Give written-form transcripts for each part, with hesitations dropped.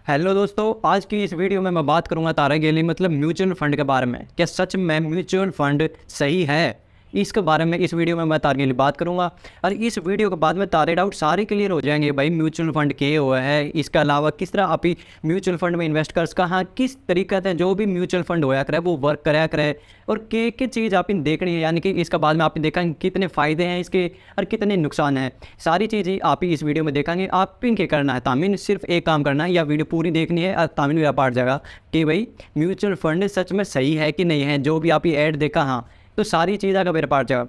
Hello दोस्तों, आज की इस वीडियो में मैं बात करूंगा तारा गेली मतलब म्यूचुअल फंड के बारे में। क्या सच में म्यूचुअल फंड सही है? इसके बारे में इस वीडियो में मैं तारा गेली बात करूंगा। और इस वीडियो के बाद में तारे डाउट सारे क्लियर हो जाएंगे। भाई म्यूचुअल फंड क्या हुआ है, इसके अलावा किस तरह आप ही म्यूचुअल फंड में इन्वेस्ट कर कहाँ किस तरीके से जो भी म्यूचुअल फंड होया करे वो वर्क कराया करे, और के चीज़ आप इन देखनी है। यानी कि इसके बाद में आपने देखा कितने फ़ायदे हैं इसके और कितने नुकसान हैं। सारी चीज़ें आप ही इस वीडियो में देखेंगे। आप इनके करना है तामीन सिर्फ एक काम करना है, या वीडियो पूरी देखनी है और तामीन मेरा पार्ट जाएगा कि भाई म्यूचुअल फंड सच में सही है कि नहीं है। जो भी आप ये ऐड देखा, हाँ, तो सारी चीज़ का मेरा पार्ट जाएगा।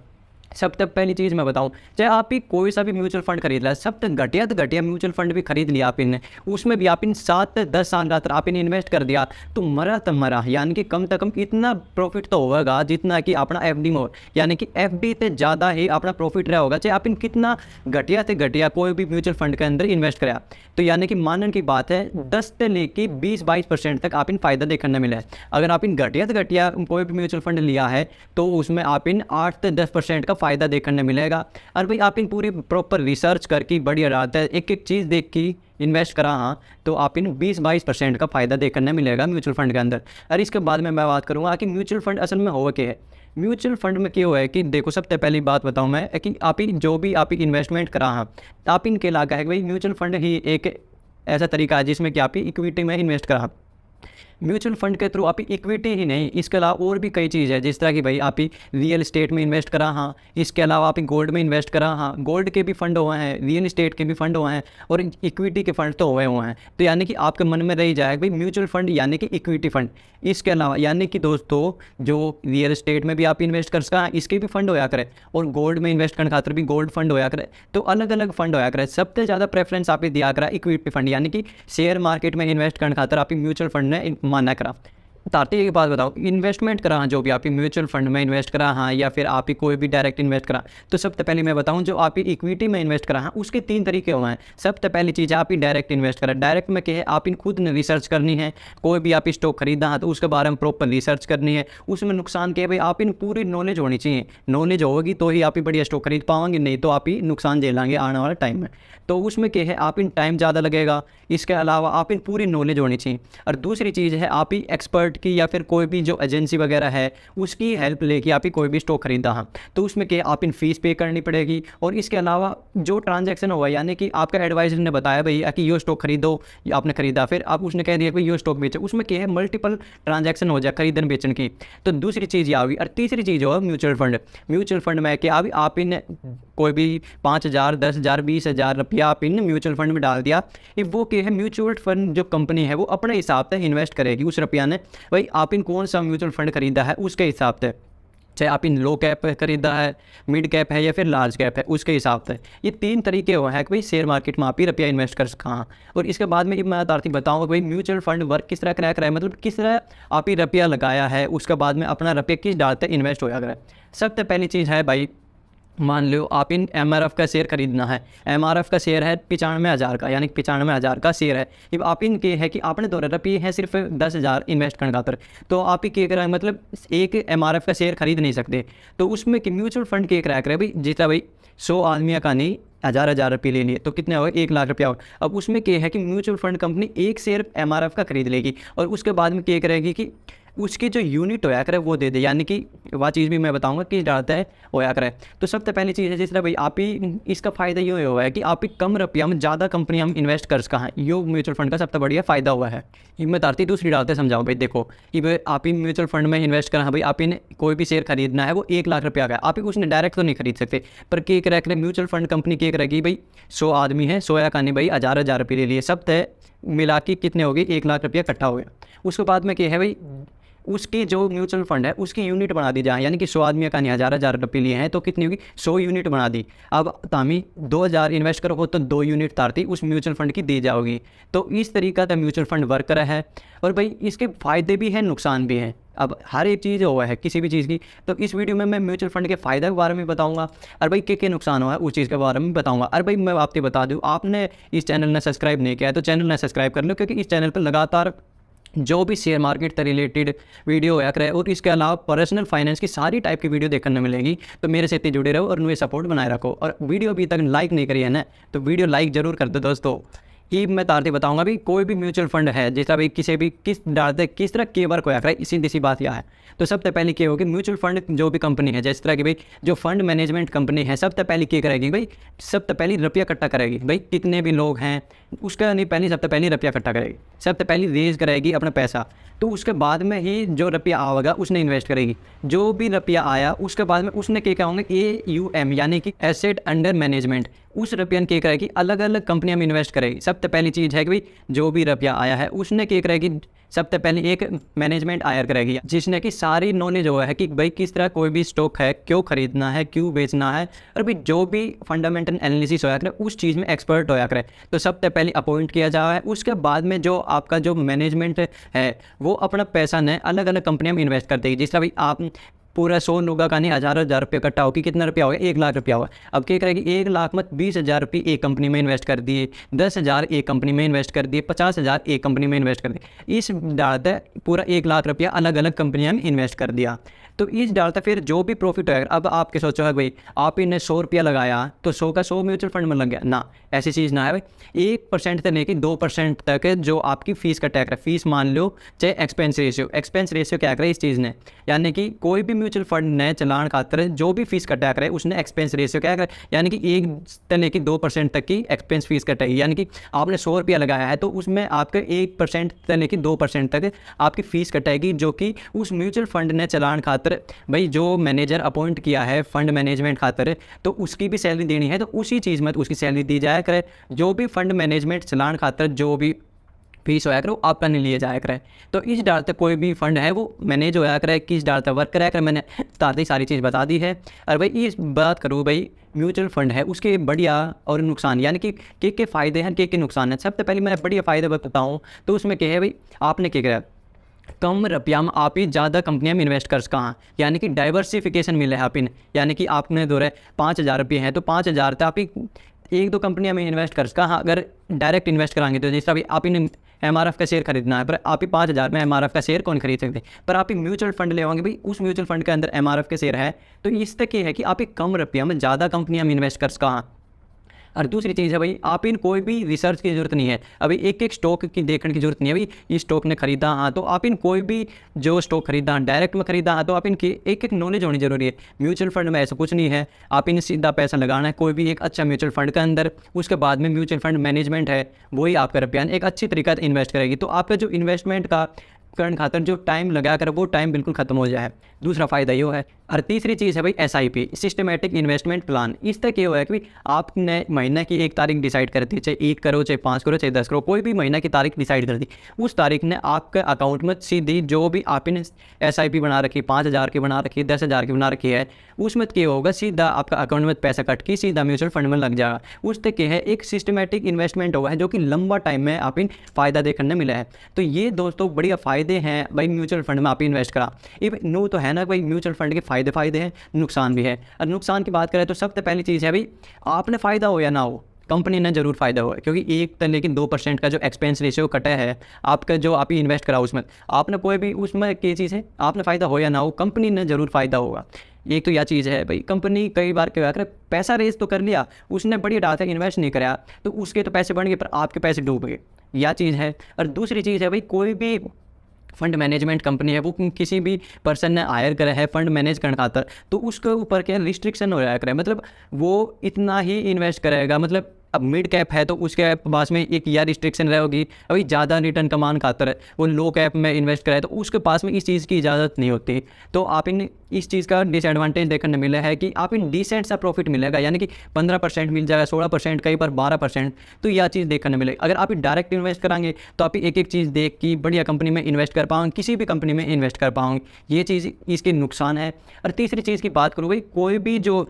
सबसे पहली चीज़ मैं बताऊं, चाहे आप ही कोई सा भी म्यूचुअल फंड खरीद लिया, सब तक घटिया तो घटिया म्यूचुअल फंड भी खरीद लिया आप इनने, उसमें भी आप इन 7 से 10 साल रात आप इन्हें इन्वेस्ट कर दिया तो मरा तो मरा। यानी कि कम से कम इतना प्रॉफिट तो होगा जितना कि अपना एफडी में हो, यानी कि एफडी से ज़्यादा ही अपना प्रॉफिट रहा होगा चाहे आप इन कितना घटिया से घटिया कोई भी म्यूचुअल फंड के अंदर इन्वेस्ट कराया। तो यानी कि मानने की बात है 10 से लेके 20-22% तक आप इन फ़ायदा देखने मिला है। अगर आप इन घटिया से घटिया कोई भी म्यूचुअल फंड लिया है तो उसमें आप इन 8 से 10% का फ़ायदा देखने मिलेगा। और भाई आप इन पूरी प्रॉपर रिसर्च करके बढ़िया रहता है, एक एक चीज़ देख के इन्वेस्ट करा, हाँ, तो आप इन 20-22% का फ़ायदा देखने मिलेगा म्यूचुअल फंड के अंदर। और इसके बाद में मैं बात करूँगा कि म्यूचुअल फंड असल में होगा क्या है। म्यूचुअल फंड में क्या हुआ है कि देखो, सबसे पहली बात बताऊं मैं कि आप ही जो भी आप ही इन्वेस्टमेंट करा, हाँ, आप इनके लगा है कि भाई म्यूचुअल फंड ही एक ऐसा तरीका है जिसमें कि आप ही इक्विटी में इन्वेस्ट करा। म्यूचुअल फंड के थ्रू आप इक्विटी ही नहीं, इसके अलावा और भी कई चीज़ है, जिस तरह कि भाई आप ही रियल एस्टेट में इन्वेस्ट करा, हाँ, इसके अलावा आप गोल्ड में इन्वेस्ट करा, हाँ, गोल्ड के भी फंड हुए हैं, रियल एस्टेट के भी फंड हुए हैं, और इक्विटी के फंड तो हुए हैं। तो यानी कि आपके मन में रह जाएगा भाई म्यूचुअल फंड यानी कि इक्विटी फंड। इसके अलावा यानी कि दोस्तों जो रियल एस्टेट में भी आप इन्वेस्ट कर सका, इसके भी फंड होया करे, और गोल्ड में इन्वेस्ट करने खातर भी गोल्ड फंड होया करे। तो अलग अलग फंड होया करे, सबसे ज़्यादा प्रेफरेंस आप दिया करा इक्विटी फंड, यानी कि शेयर मार्केट में इन्वेस्ट करने खातर आप म्यूचुअल फंड ने माना करा। तारते एक बात बताओ, इन्वेस्टमेंट करा जो भी आप म्यूचुअल फंड में इन्वेस्ट करा, हाँ, या फिर आप ही कोई भी डायरेक्ट इन्वेस्ट करा, तो सबसे पहले मैं बताऊं जो आप इक्विटी में इन्वेस्ट करा, हाँ, उसके 3 तरीके हुए हैं। सबसे पहली चीज़ आप ही डायरेक्ट इन्वेस्ट करा। डायरेक्ट में क्या है, आप इन खुद ने रिसर्च करनी है। कोई भी आप स्टॉक खरीदा है तो उसके बारे में प्रॉपर रिसर्च करनी है। उसमें नुकसान क्या है भाई, आप इन पूरी नॉलेज होनी चाहिए। नॉलेज होगी तो ही आप ही बढ़िया स्टॉक खरीद पाओगे, नहीं तो आप ही नुकसान झेलेंगे आने वाले टाइम में। तो उसमें क्या है, आप इन टाइम ज़्यादा लगेगा। इसके अलावा आप इन पूरी नॉलेज होनी चाहिए। और दूसरी चीज़ है आप ही एक्सपर्ट की या फिर कोई भी जो एजेंसी वगैरह है उसकी हेल्प लेके आप ही कोई भी स्टॉक खरीदा, हाँ, तो उसमें क्या आप इन फीस पे करनी पड़ेगी। और इसके अलावा जो ट्रांजैक्शन हुआ, यानी कि आपका एडवाइजर ने बताया भाई कि यो स्टॉक खरीदो, या आपने खरीदा, फिर आप उसने कह दिया भाई यो स्टॉक बेचो, उसमें क्या है मल्टीपल ट्रांजैक्शन हो जाए खरीदन बेचने की। तो दूसरी चीज़ ये आ गई। और तीसरी चीज़ हो म्यूचुअल फंड। म्यूचुअल फंड में क्या अभी आप इन कोई भी 5,000, 10,000, 20,000 रुपया आप इन म्यूचुअल फंड में डाल दिया, वो क्या है म्यूचुअल फंड जो कंपनी है वो अपने हिसाब से इन्वेस्ट करेगी उस रुपया ने। भाई आप इन कौन सा म्यूचुअल फंड खरीदा है उसके हिसाब से, चाहे आप इन लो कैप खरीदा है, मिड कैप है, या फिर लार्ज कैप है, उसके हिसाब से। ये 3 तरीके हुए हैं कि भाई शेयर मार्केट में आप ही रुपया इन्वेस्ट कर सका। और इसके बाद में मैं तारती बताऊँगा भाई म्यूचुअल फंड वर्क किस तरह क्रैक रहा है, मतलब किस तरह आप ही रुपया लगाया है, उसके बाद में अपना रुपया किस डालते इन्वेस्ट होया करे। सबसे पहली चीज़ है भाई, मान लो आप इन एमआरएफ का शेयर खरीदना है। एमआरएफ का शेयर है 95,000 का, यानी 95,000 का शेयर है। अब आप इनके है कि आपने दो रुपये है सिर्फ 10,000 इन्वेस्ट करने खातर, तो आप ही क्या करें, मतलब एक एमआरएफ का शेयर खरीद नहीं सकते। तो उसमें कि म्यूचुअल फंड के क्रैक रहे भाई, जितना भाई 100 आदमी का नहीं, 1,000 रुपये ले लिए तो कितने हो गए, 1 लाख रुपया हो। अब उसमें क्या है कि म्यूचुअल फंड कंपनी एक शेयर एमआरएफ का खरीद लेगी, और उसके बाद में क्या करेगी कि उसकी जो यूनिट होया करे वो दे दे, यानी कि वह चीज़ भी मैं बताऊंगा कि डालता है होया करे। तो सबसे पहली चीज़ है जिस तरह भाई आप ही इसका फ़ायदा ये हुआ है कि आप ही कम रुपया में ज़्यादा कंपनी हम इन्वेस्ट कर सका है। यो म्यूचुअल फंड का सबसे बढ़िया फ़ायदा हुआ है। ये मैं तारती दूसरी डालते समझाऊँ भाई, देखो ये आप ही म्यूचुअल फंड में इन्वेस्ट करा, भाई आप ही कोई भी शेयर खरीदना है वो 1 लाख रुपया का है, आप ही उसने डायरेक्ट तो नहीं खरीद सकते, पर के रख रहे म्यूचुअल फंड कंपनी के करेगी भाई 100 आदमी है, 100 का नहीं भाई 1,000 रुपये ले लिए, सब तय मिला के कितने हो गए, 1 लाख रुपया इकट्ठा हो गया। उसके बाद में क्या है भाई, उसकी जो म्यूचुअल फंड है उसकी यूनिट बना दी जाए, यानी कि 100 आदमी का नहीं 1,000 रुपये लिए हैं तो कितनी होगी, 100 यूनिट बना दी। अब तामी 2,000 इन्वेस्ट करो तो 2 यूनिट तारती उस म्यूचुअल फंड की दी जाओगी। तो इस तरीका का म्यूचुअल फंड वर्क करा है। और भाई इसके फ़ायदे भी हैं, नुकसान भी हैं। अब हर एक चीज़ हुआ है किसी भी चीज़ की, तो इस वीडियो में मैं म्यूचुअल फंड के फ़ायदे के बारे में बताऊंगा, और भाई क्या नुकसान हुआ है उस चीज़ के बारे में बताऊंगा। और भाई मैं आपको बता दूँ, आपने इस चैनल ने सब्सक्राइब नहीं किया है तो चैनल ने सब्सक्राइब कर लो, क्योंकि इस चैनल पर लगातार जो भी शेयर मार्केट से रिलेटेड वीडियो होया करे, और इसके अलावा पर्सनल फाइनेंस की सारी टाइप की वीडियो देखने मिलेगी। तो मेरे से इतने जुड़े रहो और मुझे सपोर्ट बनाए रखो। और वीडियो अभी तक लाइक नहीं करी है ना, तो वीडियो लाइक ज़रूर कर दो दोस्तों। ही मैं तारते बताऊंगा भी। कोई भी म्यूचुअल फंड है जैसा भी किसी भी किस तरह के वर्क होया करे, सीधी सी बात यह है। तो सबसे पहले क्या होगी, म्यूचुअल फंड जो भी कंपनी है जिस तरह की भाई जो फंड मैनेजमेंट कंपनी है, सबसे पहले क्या करेगी भाई, सबसे पहले रुपया इकट्ठा करेगी। भाई कितने भी लोग हैं उसका नहीं, पहले सबसे पहले रुपया इकट्ठा करेगी, सबसे पहले रेज करेगी अपना पैसा। तो उसके बाद में ही जो रुपया आएगा उसने इन्वेस्ट करेगी। जो भी रुपया आया उसके बाद में उसने क्या होंगे AUM यानी कि एसेट अंडर मैनेजमेंट, उस रुपया क्या करेगी अलग अलग कंपनियों में इन्वेस्ट करेगी। सबसे पहली चीज़ है कि भाई जो भी रुपया आया है उसने क्या करेगी, सबसे पहले एक मैनेजमेंट हायर करेगी जिसने कि सारी नॉलेज हुआ है कि भाई किस तरह कोई भी स्टॉक है, क्यों खरीदना है, क्यों बेचना है, और भाई जो भी फंडामेंटल एनालिसिस होया करे उस चीज़ में एक्सपर्ट होया करे। तो सबसे पहले अपॉइंट किया जा रहा है, उसके बाद में जो आपका जो मैनेजमेंट है वो अपना पैसा ने अलग अलग कंपनियों में इन्वेस्ट कर देगी। जिस तरह भाई आप पूरा 100 लोगों का नहीं, हज़ार रुपये इकट्ठा होगी, कितना रुपया होगा, 1 लाख रुपया होगा। अब क्या करेगी, 1 लाख मत 20,000 रुपये एक कंपनी में इन्वेस्ट कर दिए, 10,000 एक कंपनी में इन्वेस्ट कर दिए, 50,000 एक कंपनी में इन्वेस्ट कर दिए। इस डालते पूरा 1 लाख रुपया अलग अलग कंपनियों में इन्वेस्ट कर दिया। तो इस डालता फिर जो भी प्रॉफिट होगा, अब आपके सोचो है भाई आप इन्हें 100 रुपया लगाया तो 100 का 100 म्यूचुअल फंड में लग गया ना, ऐसी चीज़ ना है भाई। 1% से लेकर 2% तक जो आपकी फ़ीस का टैक्स है, फीस मान लो चाहे एक्सपेंस रेशियो क्या करे इस चीज़ ने, यानी कि कोई भी म्यूचुअल फंड ने चलान खातर जो भी फीस का टैक्स है उसने एक्सपेंस रेशियो क्या करे, यानी कि 1 से लेकर 2% तक की एक्सपेंस फीस कटेगी। यानी कि आपने 100 रुपया लगाया है तो उसमें आपके 1% से लेकर 2% तक आपकी फ़ीस कटेगी, जो कि उस म्यूचुअल फंड ने चलान खातर भाई जो मैनेजर अपॉइंट किया है फंड मैनेजमेंट खातर, तो उसकी भी सैलरी देनी है तो उसी चीज़ में तो उसकी सैलरी दी जाया करे। जो भी फंड मैनेजमेंट चलान खातर जो भी फीस होया करे वो आपका नहीं लिया जाया करे। तो इस डाल तक कोई भी फंड है वो मैनेज होया करे, किस डाल तक वर्क कराया करे, मैंने ताती सारी चीज़ बता दी है। और भाई इस बात करूँ भाई म्यूचुअल फंड है उसके बढ़िया और नुकसान, यानी कि के फ़ायदे हैं के नुकसान हैं। सबसे पहले मैं बढ़िया फ़ायदे बताता हूँ तो उसमें क्या है भाई, आपने क्या करा कम रुपया में आप ही ज़्यादा कंपनियां में इन्वेस्ट कर सका, यानी कि डाइवर्सिफिकेशन मिले है आप इन, यानी कि आपने दो रहे 5,000 रुपये हैं तो 5,000 तक आप ही 1-2 कंपनियां में इन्वेस्ट कर सका। हाँ, अगर डायरेक्ट इन्वेस्ट कराएंगे तो जैसे अभी आप इन MRF का शेयर खरीदना है, पर आप ही 5,000 में MRF का शेयर कौन खरीद सकते, पर आप ही म्यूचुअल फंड ले होंगे भाई उस म्यूचुअल फंड के अंदर MRF के शेयर है। तो इस तक ये है कि आप ही कम रुपया में ज़्यादा कंपनियां में इन्वेस्ट कर सका। और दूसरी चीज़ है भाई आप इन कोई भी रिसर्च की ज़रूरत नहीं है, अभी एक एक स्टॉक की देखने की ज़रूरत नहीं है। भाई इस स्टॉक ने खरीदा हाँ तो आप इन कोई भी जो स्टॉक खरीदा डायरेक्ट में खरीदा हाँ तो आप इनकी एक एक नॉलेज होनी जरूरी है। म्यूचुअल फंड में ऐसा कुछ नहीं है, आप इन सीधा पैसा लगाना है कोई भी एक अच्छा म्यूचुअल फंड के अंदर, उसके बाद में म्यूचुअल फंड मैनेजमेंट है वही आपका रुपया एक अच्छी तरीका से इन्वेस्ट करेगी। तो आपका जो इन्वेस्टमेंट का करंट खातर जो टाइम लगा कर वो टाइम बिल्कुल खत्म हो जाए, दूसरा फ़ायदा ये है। और तीसरी चीज़ है भाई SIP सिस्टमेटिक इन्वेस्टमेंट प्लान। इस तक ये हो है कि भाई आपने महीने की एक तारीख डिसाइड कर दी, चाहे 1 करो चाहे 5 करो चाहे 10 करो, कोई भी महीना की तारीख डिसाइड कर दी, उस तारीख ने आपके अकाउंट में सीधी जो भी आपने SIP बना रखी 5,000 की बना रखी 10,000 की बना रखी है उसमें क्या होगा सीधा आपका अकाउंट में पैसा कट के सीधा म्यूचुअल फंड में लग जाएगा। उस तक है एक सिस्टमेटिक इन्वेस्टमेंट हुआ है जो कि लंबा टाइम में आप इन फ़ायदा देखने मिला है। तो ये दोस्तों बढ़िया फ़ायदे हैं भाई म्यूचुअल फंड में आप इन्वेस्ट करा। ये नो तो है ना भाई म्यूचुअल फंड के फ़ायदे हैं, नुकसान भी है। और नुकसान की बात करें तो सबसे पहली चीज़ है भाई आपने फ़ायदा हो या ना हो कंपनी ने ज़रूर फ़ायदा हुआ, क्योंकि 1 लेकिन 2% का जो एक्सपेंस रेशियो कटा है आपका जो आप ही इन्वेस्ट करा उसमें आपने कोई भी उसमें क्या चीज़ है आपने फ़ायदा हो या ना हो कंपनी ने ज़रूर फ़ायदा होगा। एक तो यह चीज़ है भाई कंपनी कई बार क्या करे पैसा रेस तो कर लिया उसने बढ़िया डाटा इन्वेस्ट नहीं कराया तो उसके तो पैसे बढ़ गए पर आपके पैसे डूब गए, यह चीज़ है। और दूसरी चीज़ है भाई कोई भी फंड मैनेजमेंट कंपनी है वो किसी भी पर्सन ने हायर करा है फंड मैनेज करने खातर तो उसके ऊपर क्या रिस्ट्रिक्शन हो रहा है, मतलब वो इतना ही इन्वेस्ट करेगा। मतलब अब मिड कैप है तो उसके पास में एक या रिस्ट्रिक्शन रहेगी, अभी ज़्यादा रिटर्न कमाने खातर वो लो कैप में इन्वेस्ट करे तो उसके पास में इस चीज़ की इजाज़त नहीं होती। तो आप इन इस चीज़ का डिसएडवांटेज देखने मिला है कि आप इन डिसेंट सा प्रॉफिट मिलेगा, यानी कि 15% मिल जाएगा 16% कई बार 12%, तो यह चीज़ देखने मिलेगी। अगर आप डायरेक्ट इन्वेस्ट कराएंगे तो आप एक एक चीज़ देख के बढ़िया कंपनी में इन्वेस्ट कर पाओगे, किसी भी कंपनी में इन्वेस्ट कर पाओगे, ये चीज़ इसके नुकसान है। और तीसरी चीज़ की बात करूँ भाई कोई भी जो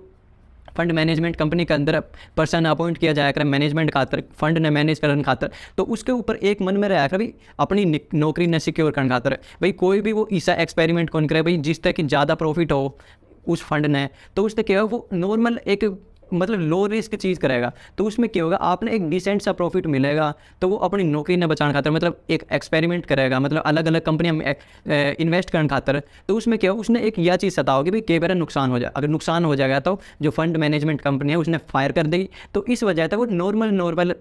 फंड मैनेजमेंट कंपनी के अंदर पर्सन अपॉइंट किया जाया कर मैनेजमेंट खातर फंड ने मैनेज करने खातर तो उसके ऊपर एक मन में रहा कर भाई अपनी नौकरी ने सिक्योर करने खातर भाई कोई भी वो ऐसा एक्सपेरिमेंट कौन करे भाई जिस तक कि ज़्यादा प्रॉफिट हो उस फंड ने, तो उससे क्या होगा वो नॉर्मल एक मतलब लो रिस्क चीज़ करेगा तो उसमें क्या होगा आपने एक डिसेंट सा प्रॉफिट मिलेगा। तो वो अपनी नौकरी न बचाने खातर मतलब एक एक्सपेरिमेंट करेगा, मतलब अलग अलग कंपनियां में इन्वेस्ट करने खातर, तो उसमें क्या हो उसने एक यह चीज़ सताओगी भाई कई बार नुकसान हो जाए, अगर नुकसान हो जाएगा तो जो फंड मैनेजमेंट कंपनी है उसने फायर कर देगी। तो इस वजह से वो नॉर्मल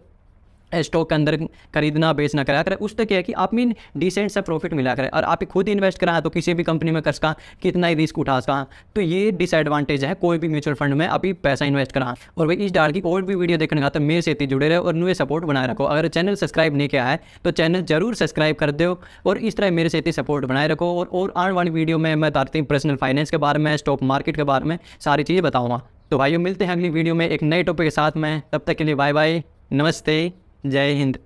स्टॉक के अंदर खरीदना बेचना करा करें, उससे क्या है कि आप में डिसेंट सा प्रॉफिट मिला करे और आप खुद इन्वेस्ट करा तो किसी भी कंपनी में कर सका, कितना ही रिस्क उठा सका। तो ये डिसएडवांटेज है कोई भी म्यूचुअल फंड में अभी पैसा इन्वेस्ट करा। और भाई इस डाल की और भी वीडियो देखने का तो मेरे से जुड़े रहे और नुए सपोर्ट बनाए रखो। अगर चैनल सब्सक्राइब नहीं किया है तो चैनल जरूर सब्सक्राइब कर दो और इस तरह मेरे से सपोर्ट बनाए रखो। और आने वाली वीडियो में मैं बताती हूँ पर्सनल फाइनेंस के बारे में, स्टॉक मार्केट के बारे में सारी चीज़ें बताऊँगा। तो भाइयों मिलते हैं अगली वीडियो में एक नए टॉपिक के साथ में, तब तक के लिए बाय बाय, नमस्ते, जय हिंद।